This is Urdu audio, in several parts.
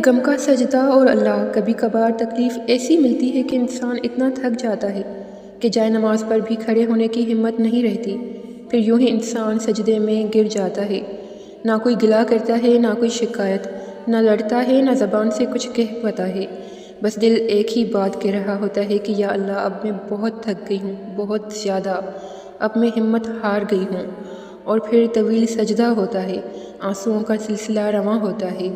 غم کا سجدہ اور اللہ کبھی کبھار تکلیف ایسی ملتی ہے کہ انسان اتنا تھک جاتا ہے کہ جائے نماز پر بھی کھڑے ہونے کی ہمت نہیں رہتی، پھر یوں ہی انسان سجدے میں گر جاتا ہے۔ نہ کوئی گلہ کرتا ہے، نہ کوئی شکایت، نہ لڑتا ہے، نہ زبان سے کچھ کہہ پاتا ہے، بس دل ایک ہی بات کہہ رہا ہوتا ہے کہ یا اللہ اب میں بہت تھک گئی ہوں، بہت زیادہ، اب میں ہمت ہار گئی ہوں۔ اور پھر طویل سجدہ ہوتا ہے، آنسوؤں کا سلسلہ رواں ہوتا ہے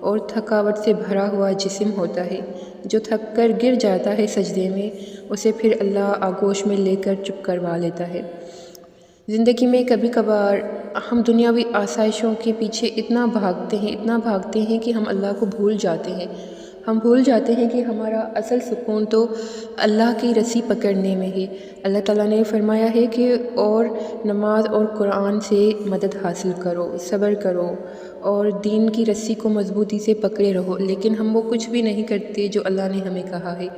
اور تھکاوٹ سے بھرا ہوا جسم ہوتا ہے۔ جو تھک کر گر جاتا ہے سجدے میں، اسے پھر اللہ آغوش میں لے کر چپ کروا لیتا ہے۔ زندگی میں کبھی کبھار ہم دنیاوی آسائشوں کے پیچھے اتنا بھاگتے ہیں کہ ہم اللہ کو بھول جاتے ہیں۔ ہم بھول جاتے ہیں کہ ہمارا اصل سکون تو اللہ کی رسی پکڑنے میں ہے۔ اللہ تعالیٰ نے فرمایا ہے کہ اور نماز اور قرآن سے مدد حاصل کرو، صبر کرو اور دین کی رسی کو مضبوطی سے پکڑے رہو، لیکن ہم وہ کچھ بھی نہیں کرتے جو اللہ نے ہمیں کہا ہے۔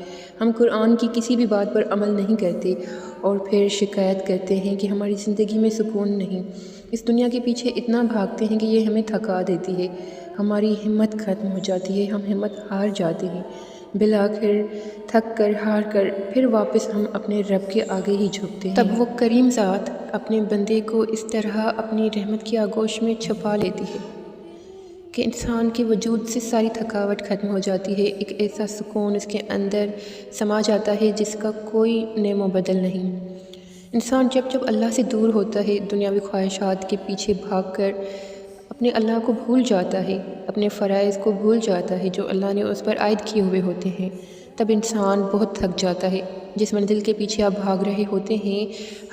ہم قرآن کی کسی بھی بات پر عمل نہیں کرتے اور پھر شکایت کرتے ہیں کہ ہماری زندگی میں سکون نہیں۔ اس دنیا کے پیچھے اتنا بھاگتے ہیں کہ یہ ہمیں تھکا دیتی ہے، ہماری ہمت ختم ہو جاتی ہے، ہم ہمت ہار جاتے ہیں۔ بالآخر تھک کر ہار کر پھر واپس ہم اپنے رب کے آگے ہی جھکتے ہیں۔ تب وہ کریم ذات اپنے بندے کو اس طرح اپنی رحمت کی آغوش میں چھپا لیتی ہے کہ انسان کے وجود سے ساری تھکاوٹ ختم ہو جاتی ہے، ایک ایسا سکون اس کے اندر سما جاتا ہے جس کا کوئی نعم و بدل نہیں۔ انسان جب اللہ سے دور ہوتا ہے، دنیاوی خواہشات کے پیچھے بھاگ کر اپنے اللہ کو بھول جاتا ہے، اپنے فرائض کو بھول جاتا ہے جو اللہ نے اس پر عائد کیے ہوئے ہوتے ہیں، تب انسان بہت تھک جاتا ہے۔ جس منزل کے پیچھے آپ بھاگ رہے ہوتے ہیں،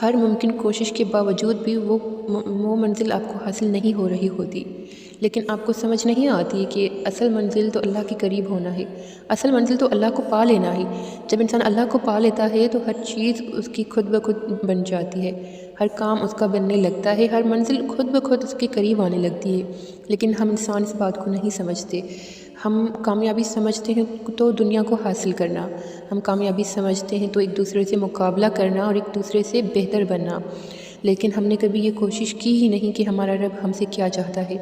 ہر ممکن کوشش کے باوجود بھی وہ منزل آپ کو حاصل نہیں ہو رہی ہوتی، لیکن آپ کو سمجھ نہیں آتی کہ اصل منزل تو اللہ کے قریب ہونا ہے، اصل منزل تو اللہ کو پا لینا ہے۔ جب انسان اللہ کو پا لیتا ہے تو ہر چیز اس کی خود بخود بن جاتی ہے، ہر کام اس کا بننے لگتا ہے، ہر منزل خود بخود اس کے قریب آنے لگتی ہے۔ لیکن ہم انسان اس بات کو نہیں سمجھتے۔ ہم کامیابی سمجھتے ہیں تو دنیا کو حاصل کرنا، ہم کامیابی سمجھتے ہیں تو ایک دوسرے سے مقابلہ کرنا اور ایک دوسرے سے بہتر بننا، لیکن ہم نے کبھی یہ کوشش کی ہی نہیں کہ ہمارا رب ہم سے کیا چاہتا ہے،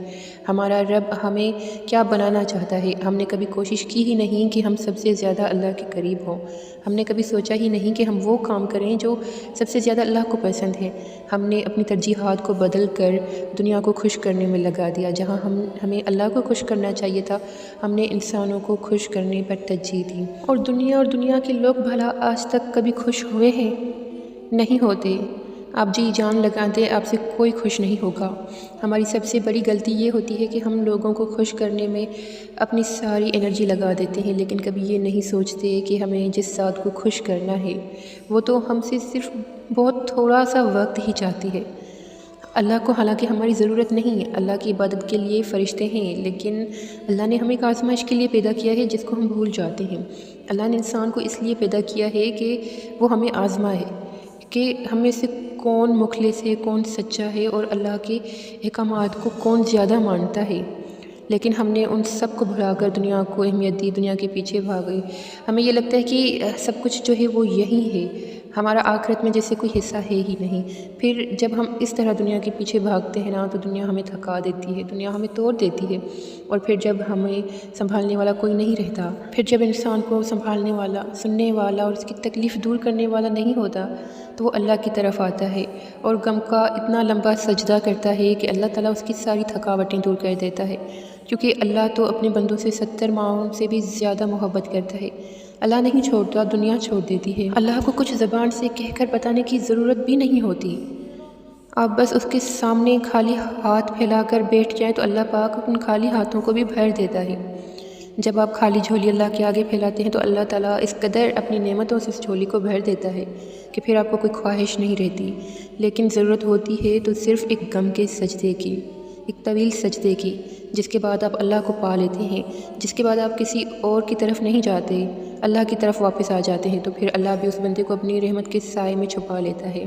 ہمارا رب ہمیں کیا بنانا چاہتا ہے۔ ہم نے کبھی کوشش کی ہی نہیں کہ ہم سب سے زیادہ اللہ کے قریب ہوں۔ ہم نے کبھی سوچا ہی نہیں کہ ہم وہ کام کریں جو سب سے زیادہ اللہ کو پسند ہے۔ ہم نے اپنی ترجیحات کو بدل کر دنیا کو خوش کرنے میں لگا دیا، جہاں ہمیں اللہ کو خوش کرنا چاہیے تھا، ہم نے انسانوں کو خوش کرنے پر ترجیح دی۔ اور دنیا کے لوگ بھلا آج تک کبھی خوش ہوئے ہیں؟ نہیں ہوتے۔ آپ جی جان لگا دیں، آپ سے کوئی خوش نہیں ہوگا۔ ہماری سب سے بڑی غلطی یہ ہوتی ہے کہ ہم لوگوں کو خوش کرنے میں اپنی ساری انرجی لگا دیتے ہیں، لیکن کبھی یہ نہیں سوچتے کہ ہمیں جس ذات کو خوش کرنا ہے وہ تو ہم سے صرف بہت تھوڑا سا وقت ہی چاہتی ہے۔ اللہ کو حالانکہ ہماری ضرورت نہیں ہے، اللہ کی عبادت کے لیے فرشتے ہیں، لیکن اللہ نے ہمیں ایک آزمائش کے لیے پیدا کیا ہے جس کو ہم بھول جاتے ہیں۔ اللہ نے انسان کو اس لیے پیدا کیا ہے کہ وہ ہمیں آزمائے کہ ہم میں سے کون مخلص ہے، کون سچا ہے اور اللہ کے احکامات کو کون زیادہ مانتا ہے۔ لیکن ہم نے ان سب کو بھلا کر دنیا کو اہمیت دی، دنیا کے پیچھے بھاگے۔ ہمیں یہ لگتا ہے کہ سب کچھ جو ہے وہ یہی ہے، ہمارا آخرت میں جیسے کوئی حصہ ہے ہی نہیں۔ پھر جب ہم اس طرح دنیا کے پیچھے بھاگتے ہیں نا، تو دنیا ہمیں تھکا دیتی ہے، دنیا ہمیں توڑ دیتی ہے، اور پھر جب ہمیں سنبھالنے والا کوئی نہیں رہتا، پھر جب انسان کو سنبھالنے والا، سننے والا اور اس کی تکلیف دور کرنے والا نہیں ہوتا، تو وہ اللہ کی طرف آتا ہے اور غم کا اتنا لمبا سجدہ کرتا ہے کہ اللہ تعالیٰ اس کی ساری تھکاوٹیں دور کر دیتا ہے، کیونکہ اللہ تو اپنے بندوں سے 70 ماؤں سے بھی زیادہ محبت کرتا ہے۔ اللہ نہیں چھوڑتا، دنیا چھوڑ دیتی ہے۔ اللہ کو کچھ زبان سے کہہ کر بتانے کی ضرورت بھی نہیں ہوتی، آپ بس اس کے سامنے خالی ہاتھ پھیلا کر بیٹھ جائیں تو اللہ پاک ان خالی ہاتھوں کو بھی بھر دیتا ہے۔ جب آپ خالی جھولی اللہ کے آگے پھیلاتے ہیں تو اللہ تعالیٰ اس قدر اپنی نعمتوں سے اس جھولی کو بھر دیتا ہے کہ پھر آپ کو کوئی خواہش نہیں رہتی، لیکن ضرورت ہوتی ہے تو صرف ایک غم کے سجدے کی، ایک طویل سجدے کی، جس کے بعد آپ اللہ کو پا لیتے ہیں، جس کے بعد آپ کسی اور کی طرف نہیں جاتے، اللہ کی طرف واپس آ جاتے ہیں، تو پھر اللہ بھی اس بندے کو اپنی رحمت کے سائے میں چھپا لیتا ہے۔